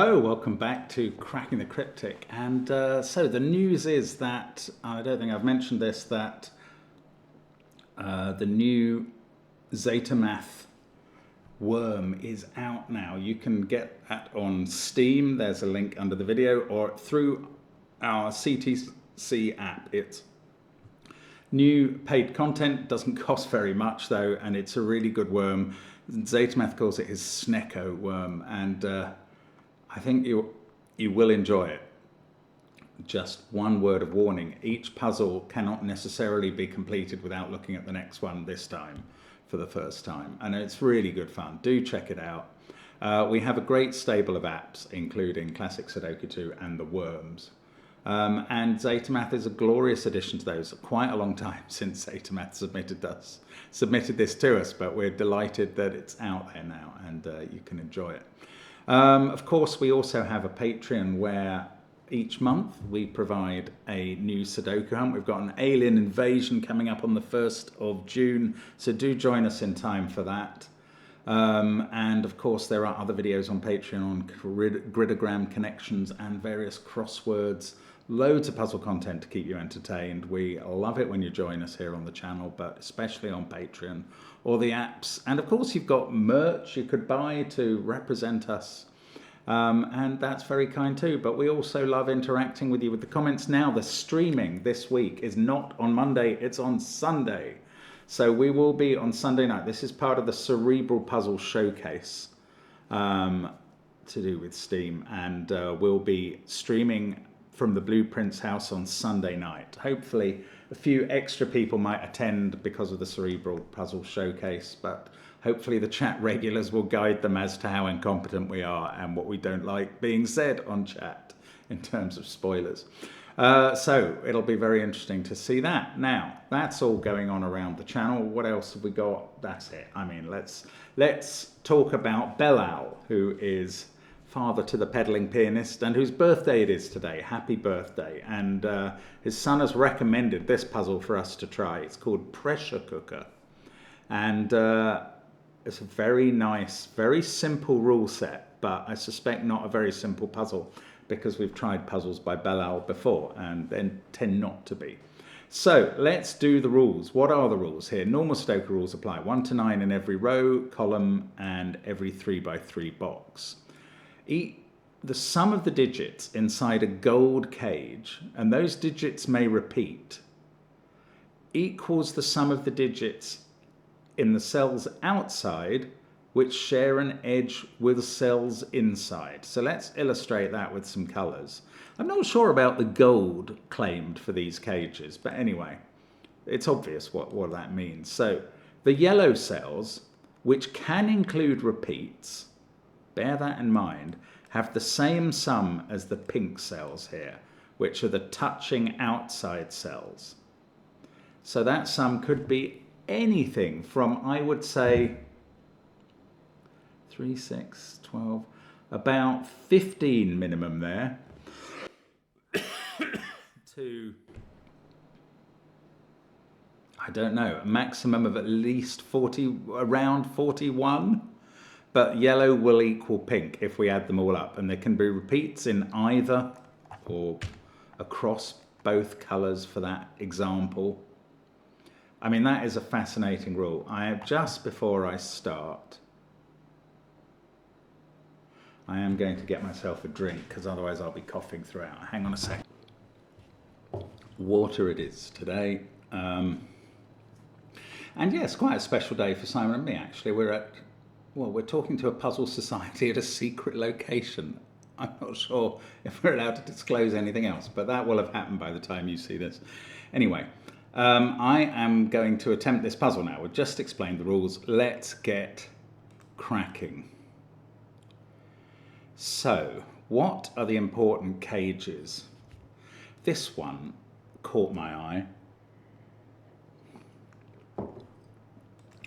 Hello, welcome back to Cracking the Cryptic. And so the news is that, I don't think I've mentioned this, that the new ZetaMath worm is out now. You can get that on Steam, there's a link under the video, or through our CTC app. It's new paid content, doesn't cost very much though, and it's a really good worm. ZetaMath calls it his Snecko worm, and I think you will enjoy it. Just one word of warning, each puzzle cannot necessarily be completed without looking at the next one this time for the first time, and it's really good fun. Do check it out. We have a great stable of apps, including Classic Sudoku 2 and the Worms. And ZetaMath is a glorious addition to those. Quite a long time since ZetaMath submitted this to us, but we're delighted that it's out there now and you can enjoy it. Of course, we also have a Patreon where each month we provide a new Sudoku hunt. We've got an alien invasion coming up on the 1st of June, so do join us in time for that. And of course, there are other videos on Patreon on gridogram connections and various crosswords. Loads of puzzle content to keep you entertained. We love it when you join us here on the channel, but especially on Patreon or the apps. And of course, you've got merch you could buy to represent us. And that's very kind too. But we also love interacting with you with the comments. Now, the streaming this week is not on Monday, it's on Sunday. So we will be on Sunday night. This is part of the Cerebral Puzzle Showcase to do with Steam. And we'll be streaming from the Blueprints house on Sunday night. Hopefully a few extra people might attend because of the Cerebral Puzzle Showcase, but hopefully the chat regulars will guide them as to how incompetent we are and what we don't like being said on chat in terms of spoilers. So it'll be very interesting to see that. Now, that's all going on around the channel. What else have we got? That's it. I mean, let's talk about Bellal, who is father to the pedaling pianist and whose birthday it is today. Happy birthday. And his son has recommended this puzzle for us to try. It's called Pressure Cooker. And it's a very nice, very simple rule set, but I suspect not a very simple puzzle because we've tried puzzles by Bellal before and they tend not to be. So let's do the rules. What are the rules here? Normal Sudoku rules apply. 1 to 9 in every row, column, and every 3x3 box. The sum of the digits inside a gold cage, and those digits may repeat, equals the sum of the digits in the cells outside which share an edge with cells inside. So let's illustrate that with some colours. I'm not sure about the gold claimed for these cages, but anyway, it's obvious what that means. So the yellow cells, which can include repeats, bear that in mind, have the same sum as the pink cells here, which are the touching outside cells. So that sum could be anything from, I would say, 3, 6, 12, about 15 minimum there, to, I don't know, a maximum of at least 40, around 41. But yellow will equal pink if we add them all up. And there can be repeats in either or across both colours for that example. I mean, that is a fascinating rule. Just before I start, I am going to get myself a drink because otherwise I'll be coughing throughout. Hang on a sec. Water it is today. And yes, quite a special day for Simon and me, actually. We're talking to a puzzle society at a secret location. I'm not sure if we're allowed to disclose anything else, but that will have happened by the time you see this. Anyway, I am going to attempt this puzzle now. We've just explained the rules. Let's get cracking. So, what are the important cages? This one caught my eye,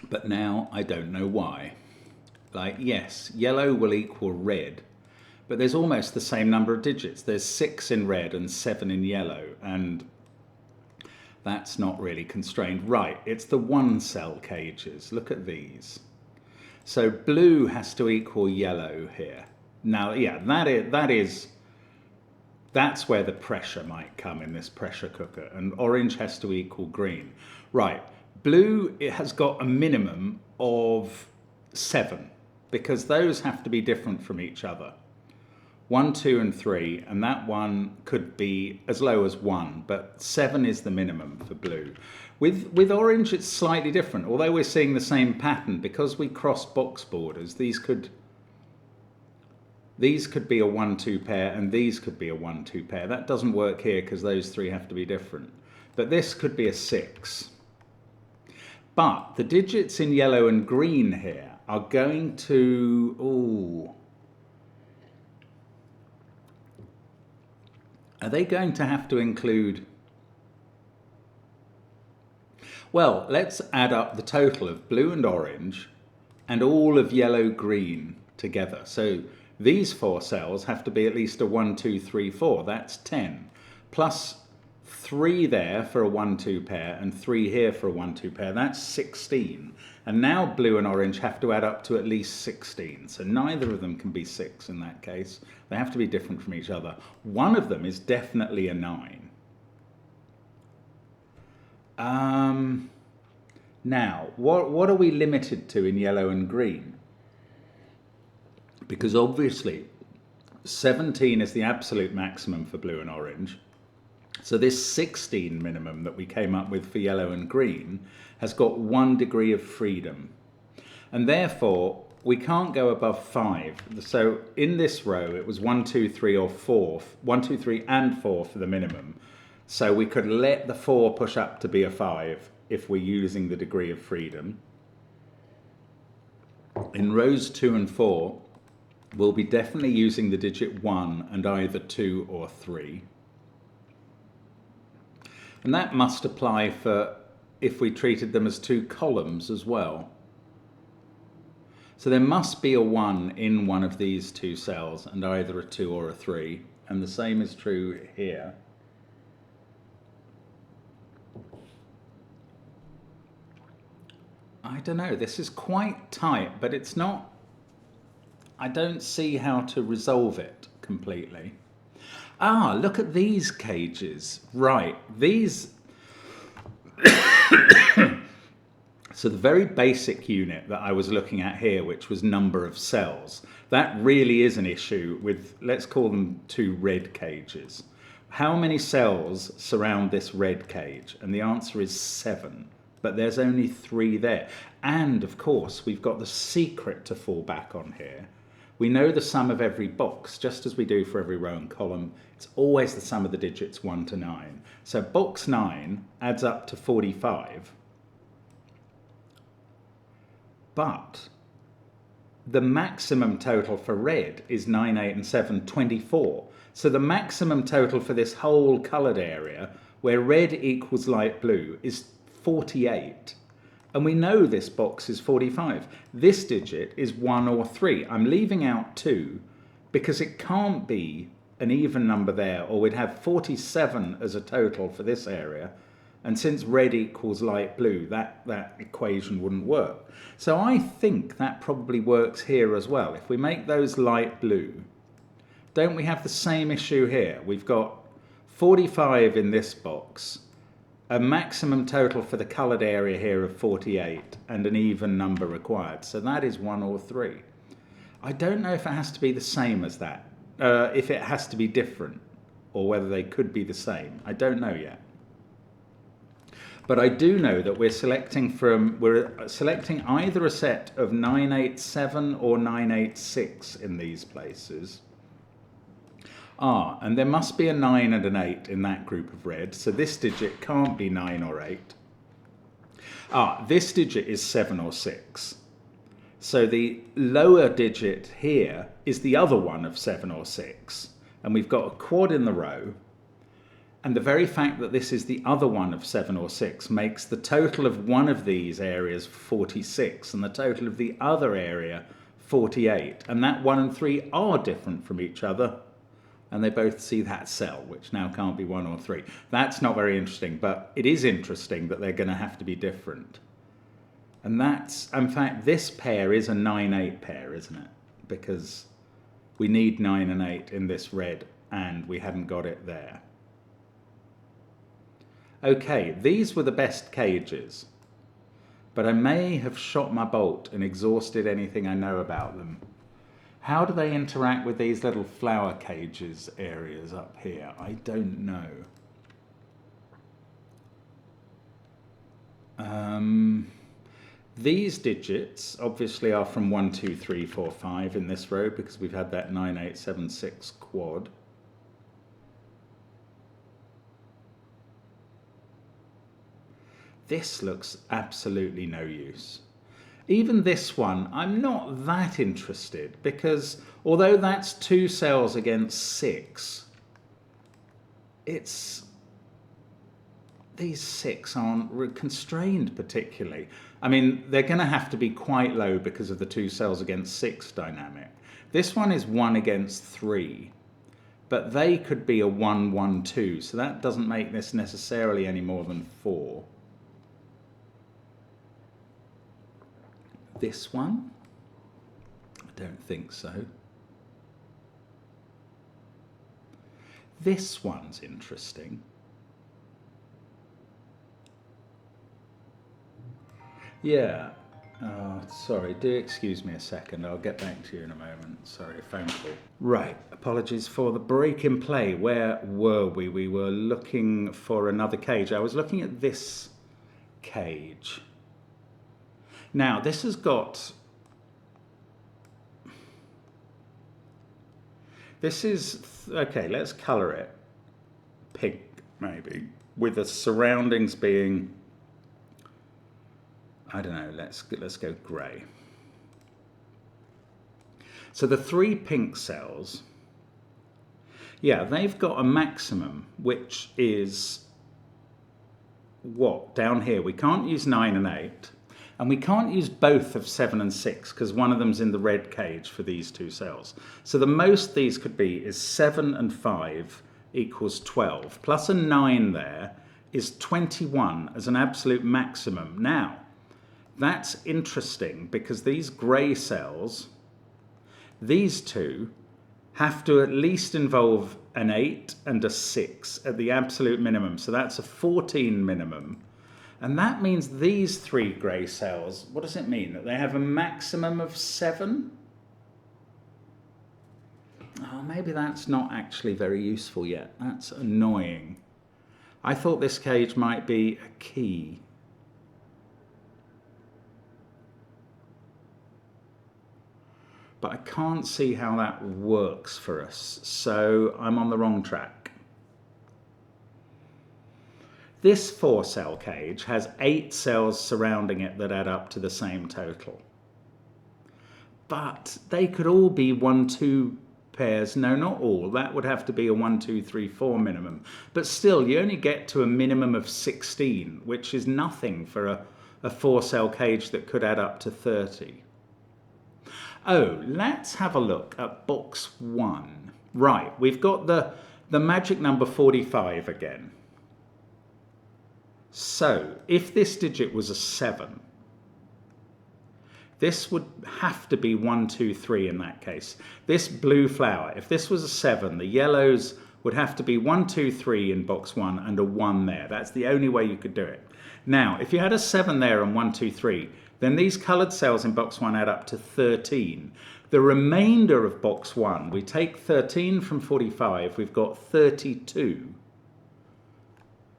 but now I don't know why. Like, yes, yellow will equal red, but there's almost the same number of digits. There's 6 in red and 7 in yellow, and that's not really constrained. Right, it's the 1 cell cages. Look at these. So blue has to equal yellow here. Now, yeah, that's where the pressure might come in this pressure cooker, and orange has to equal green. Right, blue, it has got a minimum of 7, because those have to be different from each other. 1, 2, and 3, and that one could be as low as 1, but 7 is the minimum for blue. With orange, it's slightly different. Although we're seeing the same pattern, because we cross box borders, these could be a 1-2 pair, and these could be a 1-2 pair. That doesn't work here because those 3 have to be different. But this could be a 6. But the digits in yellow and green here are going to... Ooh. Are they going to have to include... Well, let's add up the total of blue and orange and all of yellow-green together. So these 4 cells have to be at least a 1, 2, 3, 4. That's 10. Plus 3 there for a 1-2 pair and 3 here for a 1-2 pair. That's 16. And now blue and orange have to add up to at least 16. So neither of them can be 6 in that case. They have to be different from each other. One of them is definitely a 9. Now, what are we limited to in yellow and green? Because obviously 17 is the absolute maximum for blue and orange. So this 16 minimum that we came up with for yellow and green has got 1 degree of freedom. And therefore, we can't go above 5. So in this row, it was 1, 2, 3, or 4. 1, 2, 3, and 4 for the minimum. So we could let the 4 push up to be a 5 if we're using the degree of freedom. In rows 2 and 4, we'll be definitely using the digit 1 and either 2 or 3. And that must apply for if we treated them as 2 columns as well. So there must be a 1 in one of these 2 cells and either a 2 or a 3. And the same is true here. I don't know, this is quite tight, but it's not... I don't see how to resolve it completely. Ah, look at these cages. Right, these... So the very basic unit that I was looking at here, which was number of cells, that really is an issue with, let's call them 2 red cages. How many cells surround this red cage? And the answer is 7. But there's only 3 there. And of course, we've got the secret to fall back on here. We know the sum of every box, just as we do for every row and column. It's always the sum of the digits 1 to 9. So box 9 adds up to 45. But the maximum total for red is 9, 8, and 7, 24. So the maximum total for this whole coloured area, where red equals light blue, is 48. And we know this box is 45. This digit is 1 or 3. I'm leaving out 2 because it can't be an even number there, or we'd have 47 as a total for this area. And since red equals light blue, that equation wouldn't work. So I think that probably works here as well. If we make those light blue, don't we have the same issue here? We've got 45 in this box, a maximum total for the coloured area here of 48, and an even number required. So that is 1 or 3. I don't know if it has to be the same as that, if it has to be different, or whether they could be the same. I don't know yet. But I do know that we're selecting either a set of 987 or 986 in these places. Ah, and there must be a 9 and an 8 in that group of red, so this digit can't be 9 or 8. Ah, this digit is 7 or 6. So the lower digit here is the other one of 7 or 6. And we've got a quad in the row. And the very fact that this is the other one of 7 or 6 makes the total of one of these areas 46 and the total of the other area 48. And that 1 and 3 are different from each other. And they both see that cell, which now can't be 1 or 3. That's not very interesting, but it is interesting that they're going to have to be different. And that's, in fact, this pair is a 9-8 pair, isn't it? Because we need 9 and 8 in this red, and we hadn't got it there. Okay, these were the best cages, but I may have shot my bolt and exhausted anything I know about them. How do they interact with these little flower cages areas up here? I don't know. These digits obviously are from 1, 2, 3, 4, 5 in this row because we've had that 9, 8, 7, 6 quad. This looks absolutely no use. Even this one, I'm not that interested because although that's 2 cells against 6, these 6 aren't constrained particularly. I mean, they're going to have to be quite low because of the 2 cells against 6 dynamic. This one is 1 against 3, but they could be a 1, 1, 2, so that doesn't make this necessarily any more than 4. This one? I don't think so. This one's interesting. Yeah. Oh, sorry, do excuse me a second. I'll get back to you in a moment. Sorry, phone call. Right, apologies for the break in play. Where were we? We were looking for another cage. I was looking at this cage. Now, this has got... This is... Okay, let's colour it pink, maybe, with the surroundings being... I don't know, let's go grey. So the 3 pink cells, yeah, they've got a maximum, which is what? Down here, we can't use 9 and 8, and we can't use both of 7 and 6, because one of them's in the red cage for these 2 cells. So the most these could be is 7 and 5 equals 12, plus a 9 there is 21 as an absolute maximum. Now, that's interesting because these grey cells, these 2, have to at least involve an 8 and a 6 at the absolute minimum. So that's a 14 minimum. And that means these 3 grey cells, what does it mean? That they have a maximum of 7? Oh, maybe that's not actually very useful yet. That's annoying. I thought this cage might be a key. But I can't see how that works for us, so I'm on the wrong track. This 4-cell cage has 8 cells surrounding it that add up to the same total. But they could all be 1, 2 pairs. No, not all. That would have to be a 1, 2, 3, 4 minimum. But still, you only get to a minimum of 16, which is nothing for a 4-cell cage that could add up to 30. Oh, let's have a look at box 1. Right, we've got the magic number 45 again. So, if this digit was a 7, this would have to be 1, 2, 3 in that case. This blue flower, if this was a 7, the yellows would have to be 1, 2, 3 in box 1 and a 1 there. That's the only way you could do it. Now, if you had a 7 there and 1, 2, 3, then these coloured cells in box 1 add up to 13. The remainder of box 1, we take 13 from 45, we've got 32.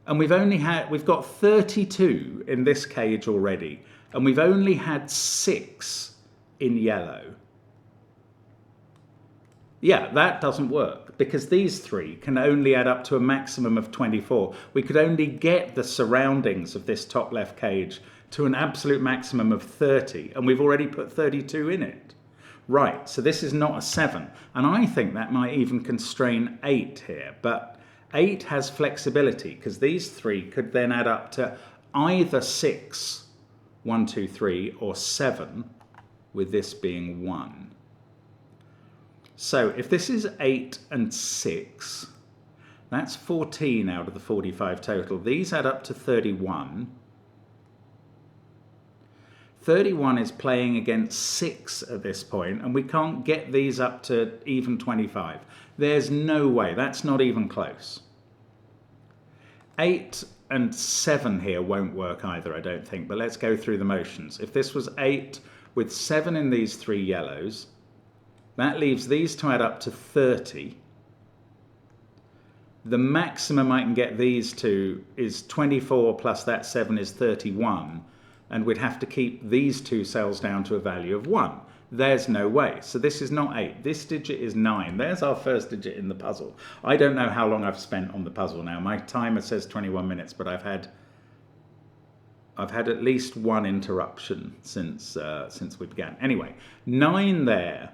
And we've got 32 in this cage already, and we've only had 6 in yellow. Yeah, that doesn't work, because these 3 can only add up to a maximum of 24. We could only get the surroundings of this top left cage to an absolute maximum of 30, and we've already put 32 in it. Right, so this is not a 7, and I think that might even constrain 8 here, but 8 has flexibility, because these 3 could then add up to either 6, 1, 2, 3, or 7, with this being 1. So if this is 8 and 6, that's 14 out of the 45 total. These add up to 31. 31 is playing against 6 at this point, and we can't get these up to even 25. There's no way. That's not even close. 8 and 7 here won't work either, I don't think, but let's go through the motions. If this was 8 with 7 in these 3 yellows, that leaves these to add up to 30. The maximum I can get these to is 24 plus that 7 is 31, and we'd have to keep these 2 cells down to a value of 1. There's no way. So this is not 8. This digit is 9. There's our first digit in the puzzle. I don't know how long I've spent on the puzzle now. My timer says 21 minutes, but I've had at least one interruption since we began. Anyway, 9 there.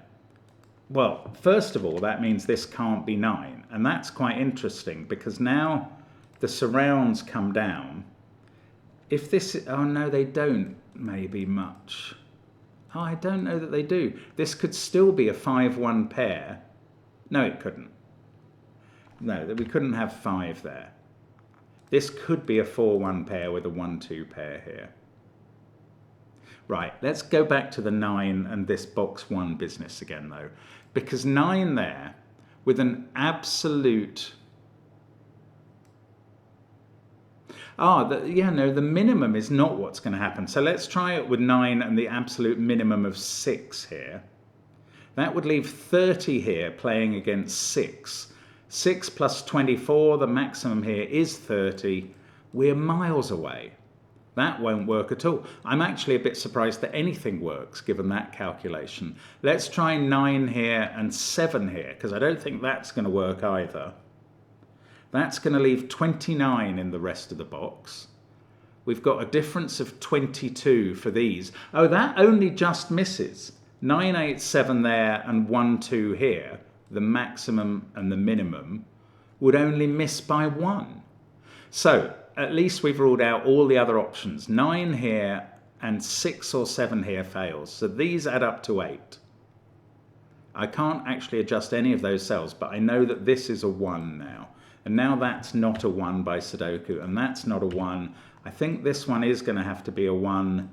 Well, first of all, that means this can't be 9. And that's quite interesting because now the surrounds come down. If this, oh no, they don't maybe much. Oh, I don't know that they do. This could still be a 5-1 pair. No, it couldn't. No, we couldn't have 5 there. This could be a 4-1 pair with a 1-2 pair here. Right, let's go back to the 9 and this box 1 business again though. Because 9 there, with an absolute... the minimum is not what's going to happen. So let's try it with 9 and the absolute minimum of 6 here. That would leave 30 here playing against 6. 6 plus 24, the maximum here is 30. We're miles away. That won't work at all. I'm actually a bit surprised that anything works given that calculation. Let's try 9 here and 7 here, because I don't think that's going to work either. That's going to leave 29 in the rest of the box. We've got a difference of 22 for these. Oh, that only just misses. 9, 8, 7 there and 1, 2 here, the maximum and the minimum, would only miss by 1. So at least we've ruled out all the other options. 9 here and 6 or 7 here fails. So these add up to 8. I can't actually adjust any of those cells, but I know that this is a 1 now. And now that's not a 1 by Sudoku, and that's not a 1. I think this one is going to have to be a 1,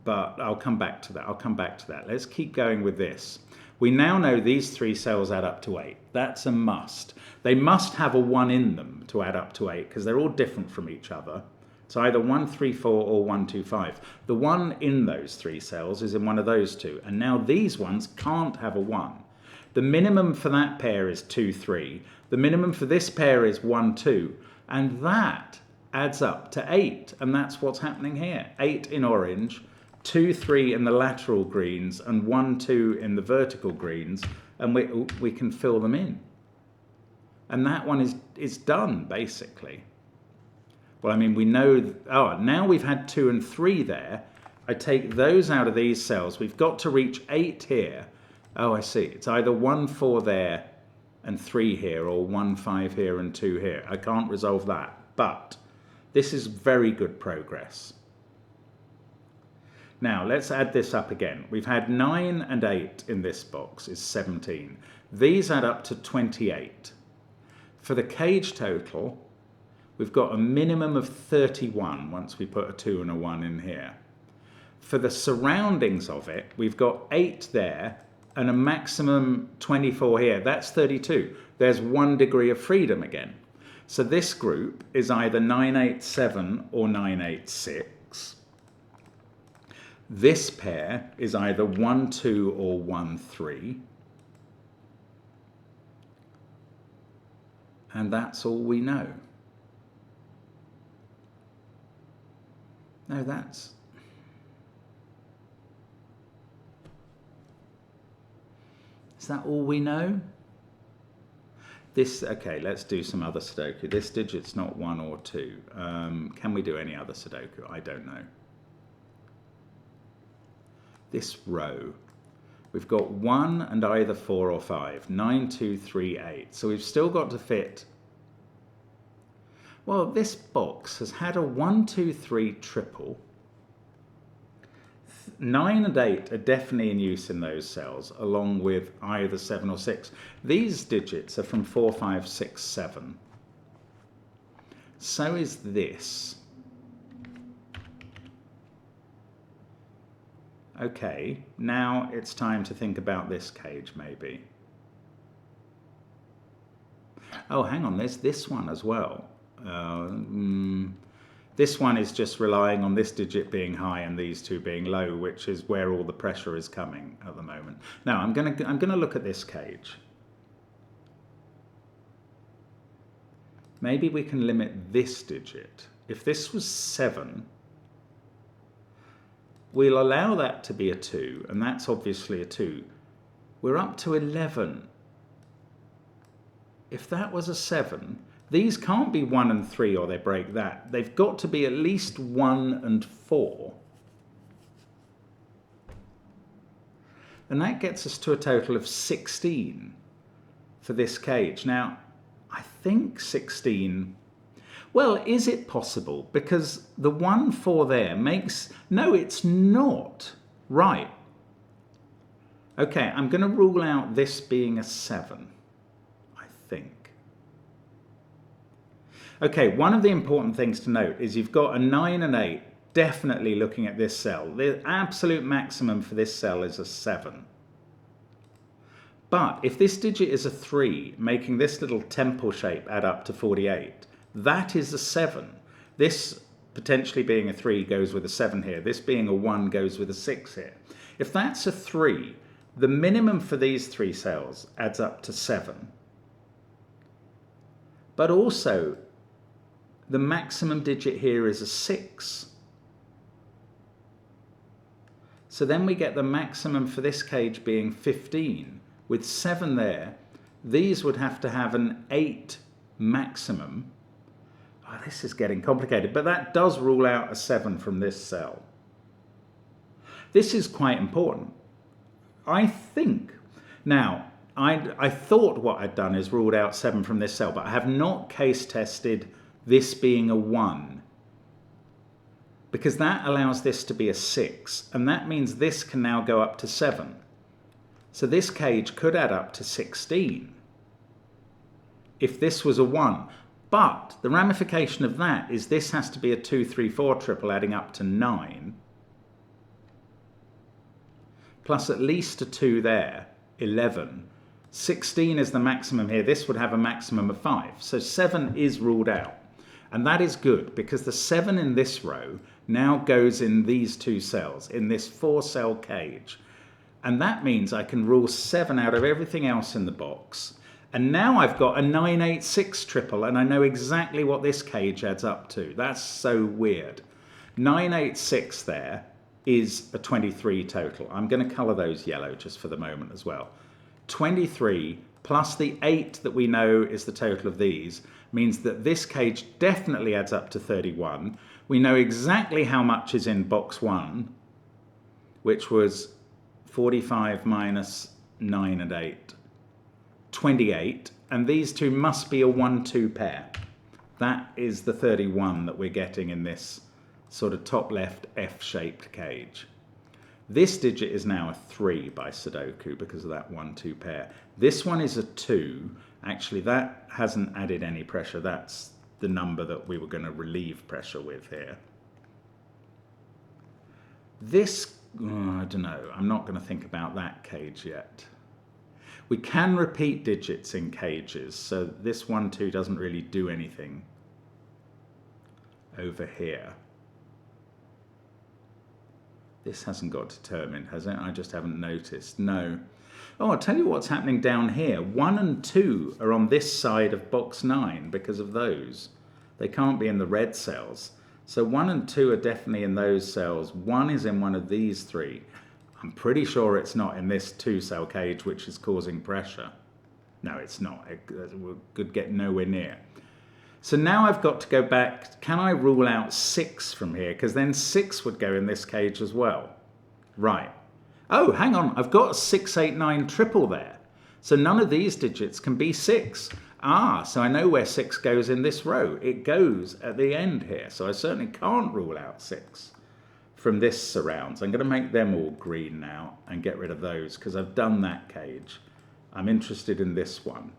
but I'll come back to that. Let's keep going with this. We now know these 3 cells add up to 8. That's a must. They must have a 1 in them to add up to 8, because they're all different from each other. It's either 1, 3, 4 or 1, 2, 5. The 1 in those 3 cells is in one of those 2, and now these ones can't have a 1. The minimum for that pair is 2, 3. The minimum for this pair is 1, 2. And that adds up to 8. And that's what's happening here. 8 in orange, 2, 3 in the lateral greens, and 1, 2 in the vertical greens. And we can fill them in. And that one is done, basically. Well, I mean, we know... Oh, now we've had 2 and 3 there. I take those out of these cells. We've got to reach 8 here. Oh, I see. It's either 1, 4 there and 3 here, or 1, 5 here and 2 here. I can't resolve that, but this is very good progress. Now, let's add this up again. We've had 9 and 8 in this box is 17. These add up to 28. For the cage total, we've got a minimum of 31 once we put a 2 and a 1 in here. For the surroundings of it, we've got 8 there, and a maximum 24 here. That's 32. There's 1 degree of freedom again. So this group is either 987 or 986. This pair is either 1, 2 or 1, 3. And that's all we know. No, that's... Is that all we know? This, okay, let's do some other Sudoku. This digit's not 1 or 2. Can we do any other Sudoku? I don't know. This row, we've got 1 and either 4 or 5. 9, 2, 3, 8. So we've still got to fit... Well, this box has had a 1, 2, 3 triple. 9 and 8 are definitely in use in those cells, along with either 7 or 6. These digits are from 4, 5, 6, 7. So is this. Okay, now it's time to think about this cage maybe. Oh, hang on, there's this one as well. This one is just relying on this digit being high and these two being low, which is where all the pressure is coming at the moment. Now I'm gonna look at this cage. Maybe we can limit this digit. If this was 7, we'll allow that to be a 2, and that's obviously a 2. We're up to 11. If that was a 7, these can't be 1 and 3 or they break that. They've got to be at least 1 and 4. And that gets us to a total of 16 for this cage. Now, I think 16... Well, is it possible? Because the 1, 4 there makes... No, it's not. Right. Okay, I'm going to rule out this being a 7, I think. Okay, one of the important things to note is you've got a 9 and 8 definitely looking at this cell. The absolute maximum for this cell is a 7. But if this digit is a 3, making this little temple shape add up to 48, that is a 7. This potentially being a 3 goes with a 7 here. This being a 1 goes with a 6 here. If that's a 3, the minimum for these 3 cells adds up to 7. But also, the maximum digit here is a 6. So then we get the maximum for this cage being 15. With 7 there, these would have to have an 8 maximum. Oh, this is getting complicated, but that does rule out a 7 from this cell. This is quite important. I think. Now, I thought what I'd done is ruled out 7 from this cell, but I have not case tested this being a 1, because that allows this to be a 6, and that means this can now go up to 7. So this cage could add up to 16 if this was a 1. But the ramification of that is this has to be a 2, 3, 4 triple adding up to 9, plus at least a 2 there, 11. 16 is the maximum here. This would have a maximum of 5. So 7 is ruled out. And that is good, because the 7 in this row now goes in these 2 cells, in this 4-cell cage. And that means I can rule 7 out of everything else in the box. And now I've got a 986 triple, and I know exactly what this cage adds up to. That's so weird. 986 there is a 23 total. I'm going to colour those yellow just for the moment as well. 23 plus the 8 that we know is the total of these means that this cage definitely adds up to 31. We know exactly how much is in box 1, which was 45 minus 9 and 8, 28. And these two must be a 1-2 pair. That is the 31 that we're getting in this sort of top left F-shaped cage. This digit is now a 3 by Sudoku because of that 1-2 pair. This one is a 2. Actually, that hasn't added any pressure. That's the number that we were going to relieve pressure with here. This, I don't know. I'm not going to think about that cage yet. We can repeat digits in cages, so this 1-2 doesn't really do anything over here. This hasn't got determined, has it? I just haven't noticed. No. Oh, I'll tell you what's happening down here. 1 and 2 are on this side of box 9 because of those. They can't be in the red cells. So 1 and 2 are definitely in those cells. 1 is in one of these 3. I'm pretty sure it's not in this 2-cell cage, which is causing pressure. No, it's not. It could get nowhere near. So now I've got to go back. Can I rule out 6 from here? Because then 6 would go in this cage as well. Right. Oh, hang on. I've got a 6, 8, 9 triple there. So none of these digits can be 6. Ah, so I know where 6 goes in this row. It goes at the end here. So I certainly can't rule out 6 from this surrounds. I'm going to make them all green now and get rid of those because I've done that cage. I'm interested in this one.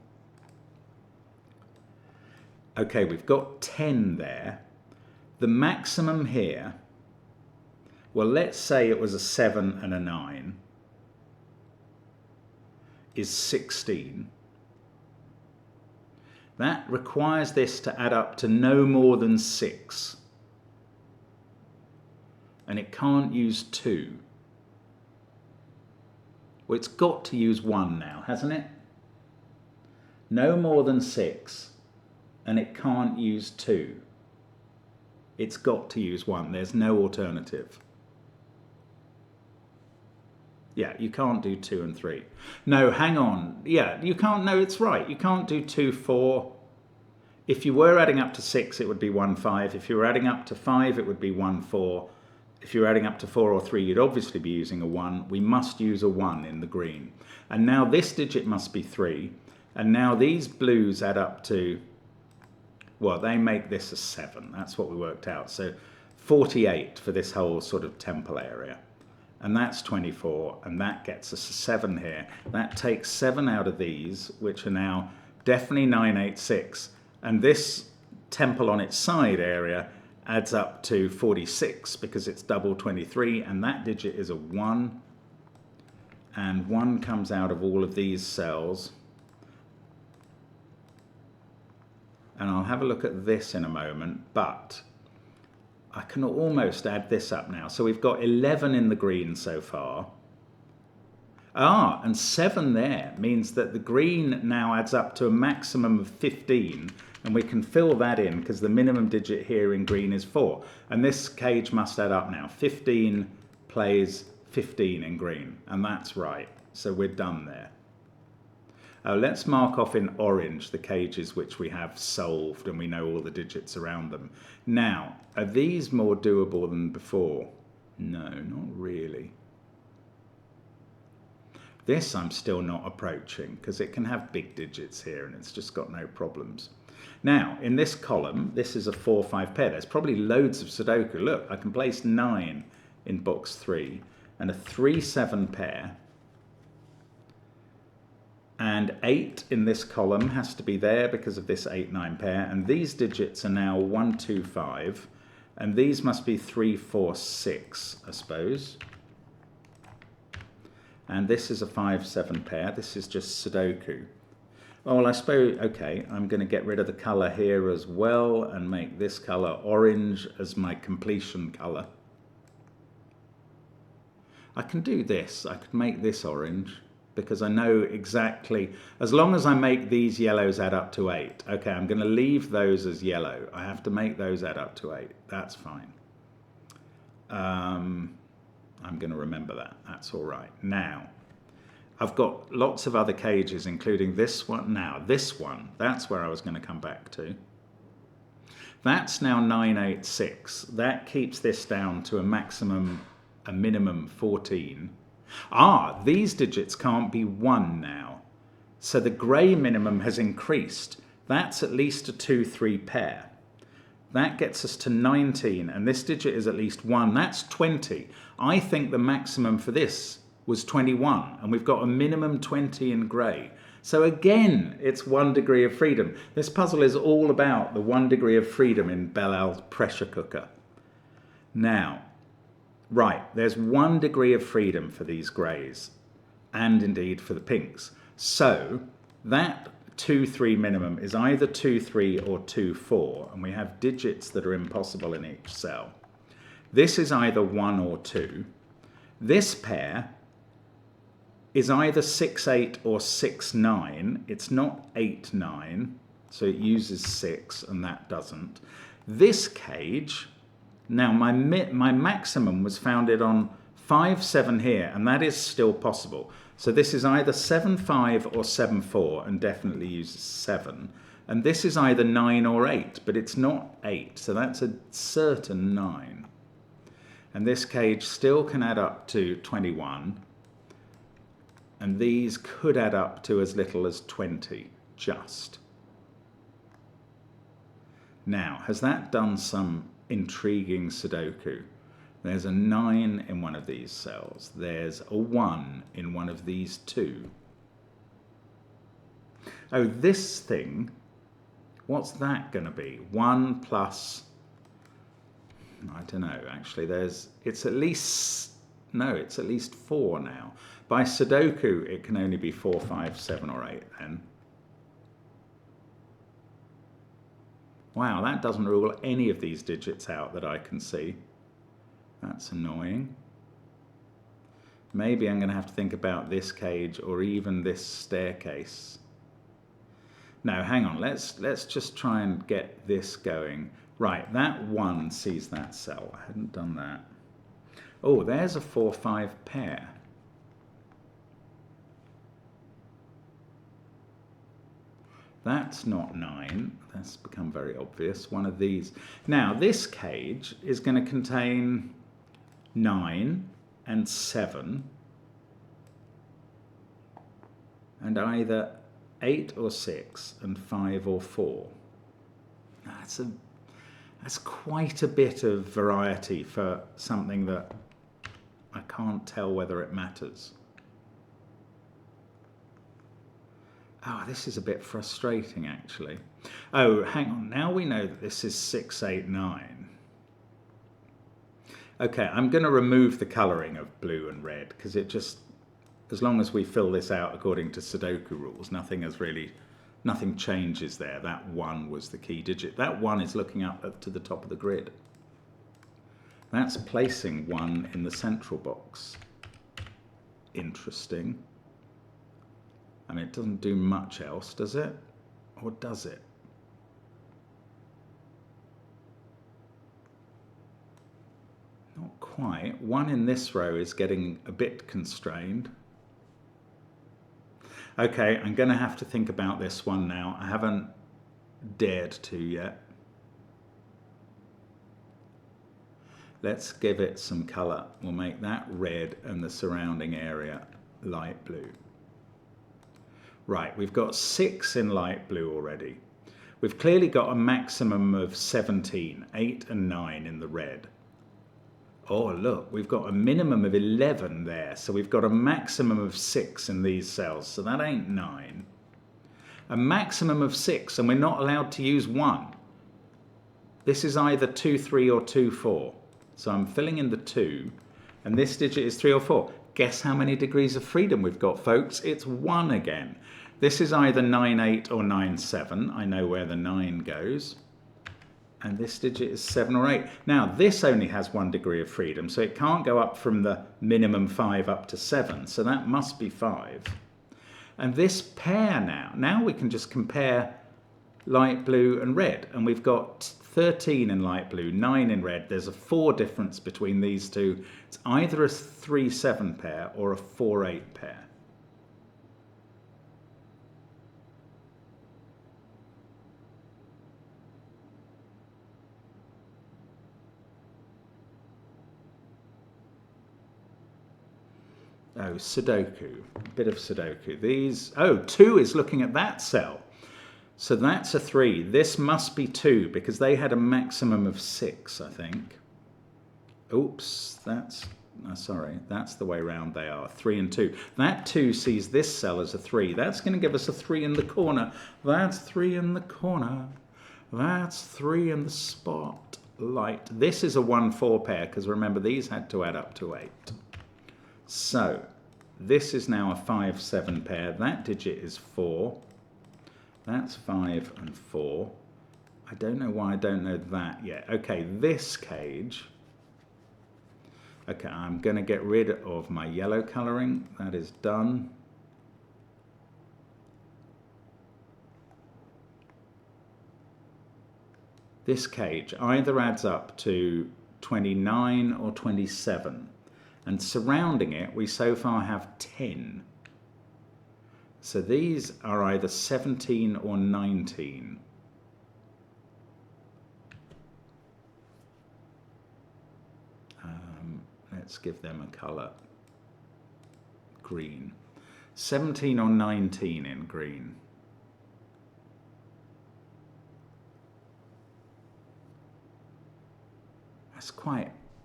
Okay, we've got 10 there. The maximum here, Well, let's say it was a 7 and a 9 is 16. That requires this to add up to no more than 6. And it can't use 2. Well, it's got to use 1 now, hasn't it? No more than 6, and it can't use 2. It's got to use 1. There's no alternative. Yeah, you can't do 2 and 3. No, hang on. Yeah, you can't. No, it's right. You can't do 2, 4. If you were adding up to 6, it would be 1, 5. If you were adding up to 5, it would be 1, 4. If you're adding up to 4 or 3, you'd obviously be using a 1. We must use a 1 in the green. And now this digit must be 3. And now these blues add up to, well, they make this a 7. That's what we worked out. So 48 for this whole sort of temple area. And that's 24. And that gets us a 7 here. That takes 7 out of these, which are now definitely 9, 8, 6. And this temple on its side area adds up to 46 because it's double 23, and that digit is a 1. And 1 comes out of all of these cells. And I'll have a look at this in a moment, but I can almost add this up now. So we've got 11 in the green so far. Ah, and 7 there means that the green now adds up to a maximum of 15. And we can fill that in because the minimum digit here in green is 4. And this cage must add up now. 15 plays 15 in green. And that's right. So we're done there. Let's mark off in orange the cages which we have solved and we know all the digits around them. Now, are these more doable than before? No, not really. This I'm still not approaching because it can have big digits here and it's just got no problems. Now, in this column, this is a 4, 5 pair. There's probably loads of Sudoku. Look, I can place 9 in box 3 and a 3, 7 pair. And 8 in this column has to be there because of this 8, 9 pair. And these digits are now 1, 2, 5. And these must be 3, 4, 6, I suppose. And this is a 5, 7 pair. This is just Sudoku. Oh, well, I suppose, okay, I'm going to get rid of the colour here as well and make this colour orange as my completion colour. I can do this. I could make this orange because I know exactly, as long as I make these yellows add up to 8. Okay, I'm going to leave those as yellow. I have to make those add up to 8. That's fine. I'm going to remember that. That's all right. Now, I've got lots of other cages, including this one. Now, this one, that's where I was going to come back to. That's now 9, 8, 6. That keeps this down to a minimum 14. Ah, these digits can't be 1 now. So the grey minimum has increased. That's at least a 2, 3 pair. That gets us to 19, and this digit is at least 1. That's 20. I think the maximum for this was 21, and we've got a minimum 20 in grey. So again, it's 1 degree of freedom. This puzzle is all about the 1 degree of freedom in Belle Al's pressure cooker. Now, right, there's 1 degree of freedom for these greys, and indeed for the pinks. So that 2, 3 minimum is either 2, 3 or 2, 4, and we have digits that are impossible in each cell. This is either 1 or 2. This pair is either 6, 8 or 6, 9. It's not 8, 9, so it uses 6 and that doesn't. This cage, now my maximum was founded on 5, 7 here, and that is still possible. So this is either 7, 5 or 7, 4, and definitely uses 7. And this is either 9 or 8, but it's not 8, so that's a certain 9. And this cage still can add up to 21. And these could add up to as little as 20, just. Now, has that done some intriguing Sudoku? There's a 9 in one of these cells. There's a 1 in one of these 2. Oh, this thing, what's that going to be? 1 plus, I don't know, actually, it's at least 4 now. By Sudoku, it can only be 4, 5, 7 or 8 then. Wow, that doesn't rule any of these digits out that I can see. That's annoying. Maybe I'm going to have to think about this cage or even this staircase. No, hang on, let's just try and get this going. Right, that 1 sees that cell. I hadn't done that. Oh, there's a 4, 5 pair. That's not 9. That's become very obvious. One of these. Now, this cage is going to contain 9 and 7. And either 8 or 6 and 5 or 4. That's quite a bit of variety for something that I can't tell whether it matters. Oh, this is a bit frustrating, actually. Oh, hang on. Now we know that this is 6, 8, 9. Okay, I'm going to remove the colouring of blue and red because it just, as long as we fill this out according to Sudoku rules, nothing changes there. That 1 was the key digit. That 1 is looking up to the top of the grid. That's placing 1 in the central box. Interesting. I mean, it doesn't do much else, does it? Or does it? Not quite. 1 in this row is getting a bit constrained. Okay, I'm going to have to think about this one now. I haven't dared to yet. Let's give it some colour. We'll make that red and the surrounding area light blue. Right, we've got 6 in light blue already. We've clearly got a maximum of 17, 8 and 9 in the red. Oh, look, we've got a minimum of 11 there. So we've got a maximum of 6 in these cells. So that ain't 9. A maximum of 6, and we're not allowed to use 1. This is either 2, 3 or 2, 4. So I'm filling in the 2, and this digit is 3 or 4. Guess how many degrees of freedom we've got, folks? It's 1 again. This is either 9, 8 or 9, 7. I know where the 9 goes. And this digit is 7 or 8. Now, this only has 1 degree of freedom, so it can't go up from the minimum 5 up to 7. So that must be 5. And this pair now we can just compare light blue and red. And we've got 13 in light blue, 9 in red. There's a 4 difference between these two. It's either a 3-7 pair or a 4-8 pair. Oh, Sudoku, a bit of Sudoku. These, oh, 2 is looking at that cell. So that's a 3. This must be 2 because they had a maximum of 6, I think. Oops, that's, sorry, that's the way round they are, 3 and 2. That 2 sees this cell as a 3. That's going to give us a 3 in the corner. That's 3 in the corner. That's 3 in the spotlight. This is a 1-4 pair because remember these had to add up to 8. So this is now a 5-7 pair. That digit is 4. That's 5 and 4. I don't know why I don't know that yet. Okay, this cage. Okay, I'm going to get rid of my yellow colouring. That is done. This cage either adds up to 29 or 27. And surrounding it, we so far have 10. So these are either 17 or 19. Let's give them a colour. Green. 17 or 19 in green.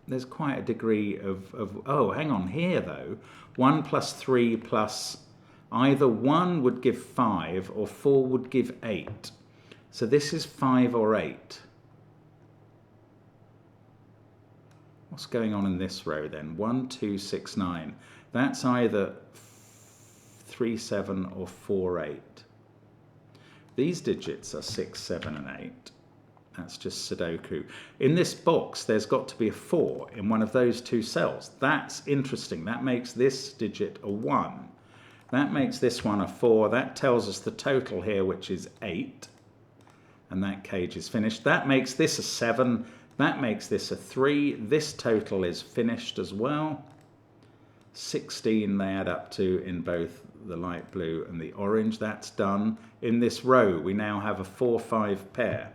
There's quite a degree of oh, hang on here though. 1 plus 3 plus either 1 would give 5 or 4 would give 8. So this is 5 or 8. What's going on in this row then? 1, 2, 6, 9. That's either 3, 7 or 4, 8. These digits are 6, 7 and 8. That's just Sudoku. In this box, there's got to be a 4 in one of those two cells. That's interesting. That makes this digit a 1. That makes this one a 4. That tells us the total here, which is 8. And that cage is finished. That makes this a 7. That makes this a 3. This total is finished as well. 16 they add up to in both the light blue and the orange. That's done. In this row, we now have a 4, 5 pair.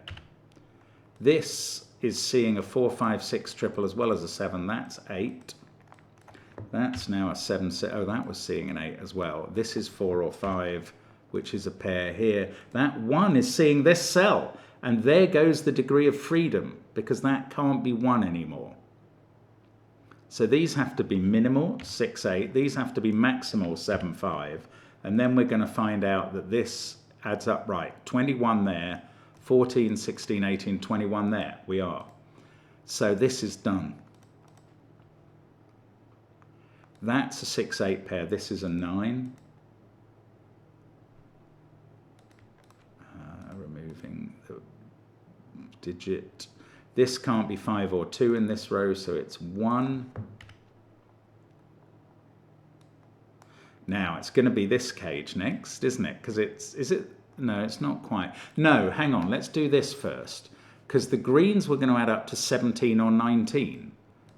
This is seeing a 4, 5, 6 triple as well as a 7. That's 8. That's now a 7. Oh, that was seeing an 8 as well. This is 4 or 5, which is a pair here. That 1 is seeing this cell. And there goes the degree of freedom, because that can't be 1 anymore. So these have to be minimal, 6, 8. These have to be maximal, 7, 5. And then we're going to find out that this adds up right. 21 there, 14, 16, 18, 21 there. We are. So this is done. That's a 6, 8 pair. This is a 9. Removing the digit. This can't be 5 or 2 in this row, so it's 1. Now, it's going to be this cage next, isn't it? Because is it? No, it's not quite. No, hang on, let's do this first. Because the greens were going to add up to 17 or 19.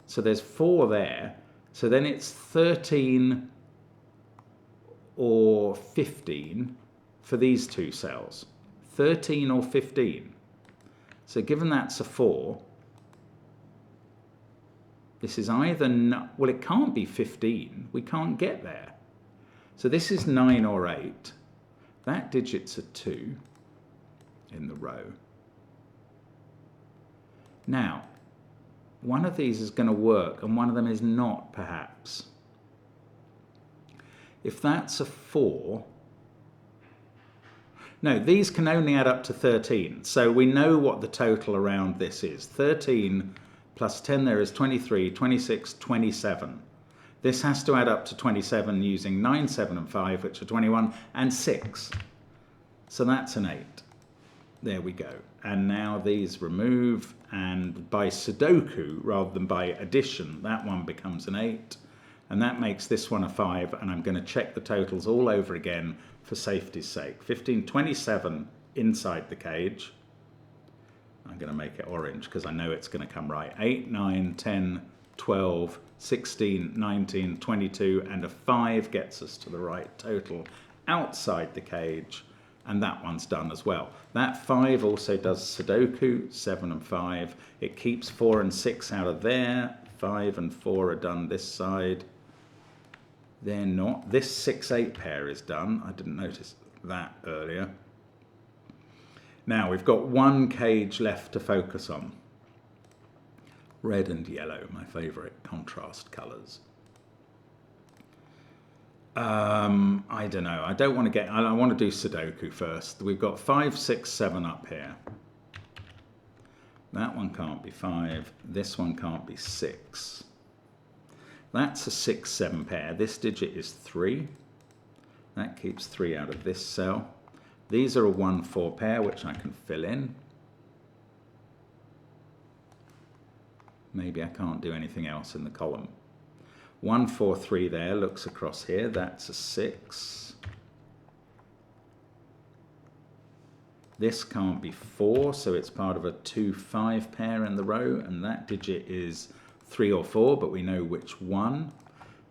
So there's 4 there. So then it's 13 or 15 for these two cells. 13 or 15. So given that's a 4, this is either, well, it can't be 15. We can't get there. So this is 9 or 8. That digit's a 2 in the row. Now, one of these is going to work and one of them is not, perhaps. If that's a 4, no, these can only add up to 13. So we know what the total around this is. 13 plus 10 there is 23, 26, 27. This has to add up to 27 using 9, 7 and 5, which are 21, and 6. So that's an 8. There we go. And now these remove, and by Sudoku, rather than by addition, that one becomes an 8. And that makes this one a 5, and I'm going to check the totals all over again for safety's sake. 15, 27 inside the cage. I'm going to make it orange because I know it's going to come right. 8, 9, 10, 12, 16, 19, 22, and a 5 gets us to the right total outside the cage, and that one's done as well. That 5 also does Sudoku, 7 and 5. It keeps 4 and 6 out of there. 5 and 4 are done this side. They're not. This 6, 8 pair is done. I didn't notice that earlier. Now we've got one cage left to focus on. Red and yellow, my favourite contrast colours. I don't know. I don't want to get... I want to do Sudoku first. We've got 5, 6, 7 up here. That one can't be 5. This one can't be 6. That's a 6, 7 pair. This digit is 3. That keeps 3 out of this cell. These are a 1, 4 pair, which I can fill in. Maybe I can't do anything else in the column. 1, 4, 3 there, looks across here. That's a 6. This can't be 4, so it's part of a 2, 5 pair in the row, and that digit is 3 or 4, but we know which one.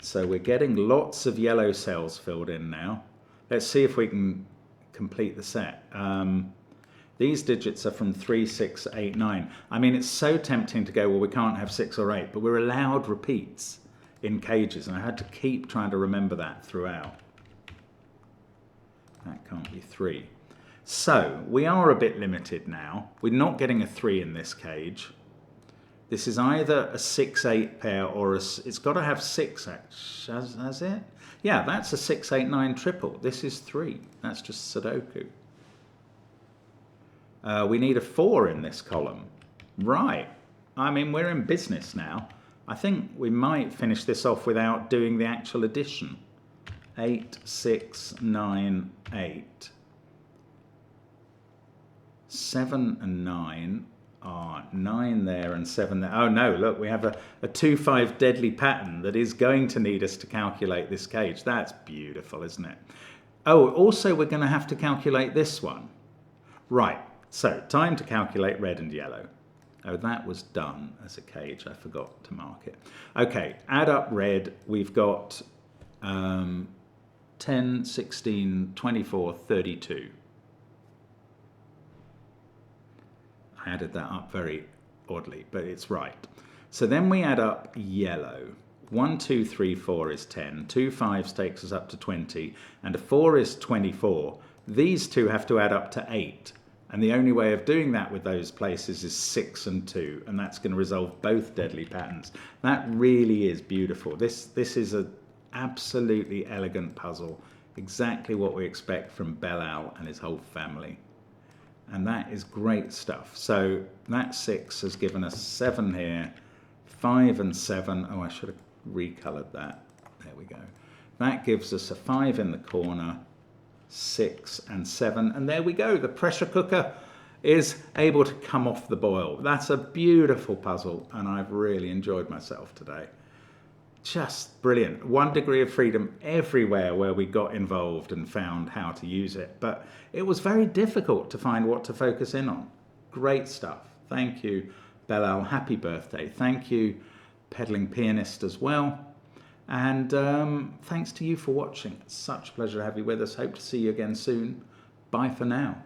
So we're getting lots of yellow cells filled in now. Let's see if we can complete the set. These digits are from 3, 6, 8, 9. I mean, it's so tempting to go, well, we can't have 6 or 8, but we're allowed repeats in cages, and I had to keep trying to remember that throughout. That can't be 3. So we are a bit limited now. We're not getting a 3 in this cage. This is either a 6, 8 pair or it's got to have 6, has it? Yeah, that's a 6, 8, 9 triple. This is 3. That's just Sudoku. We need a 4 in this column. Right. I mean, we're in business now. I think we might finish this off without doing the actual addition. 8, 6, 9, 8. 7 and 9 are 9 there and 7 there. Oh no, look, we have a 2-5 deadly pattern that is going to need us to calculate this cage. That's beautiful, isn't it? Oh, also we're going to have to calculate this one. Right, so time to calculate red and yellow. Oh, that was done as a cage. I forgot to mark it. Okay, add up red. We've got 10, 16, 24, 32. I added that up very oddly, but it's right. So then we add up yellow. 1, 2, 3, 4 is 10. 2 5s takes us up to 20. And a 4 is 24. These two have to add up to 8. And the only way of doing that with those places is 6 and 2. And that's going to resolve both deadly patterns. That really is beautiful. This is an absolutely elegant puzzle. Exactly what we expect from Belle and his whole family. And that is great stuff. So that 6 has given us 7 here. 5 and 7. Oh, I should have recolored that. There we go. That gives us a 5 in the corner, 6 and 7. And there we go. The pressure cooker is able to come off the boil. That's a beautiful puzzle, and I've really enjoyed myself today. Just brilliant. 1 degree of freedom everywhere where we got involved and found how to use it. But it was very difficult to find what to focus in on. Great stuff. Thank you, Belle. Happy birthday. Thank you, Pedaling Pianist, as well. And thanks to you for watching. It's such a pleasure to have you with us. Hope to see you again soon. Bye for now.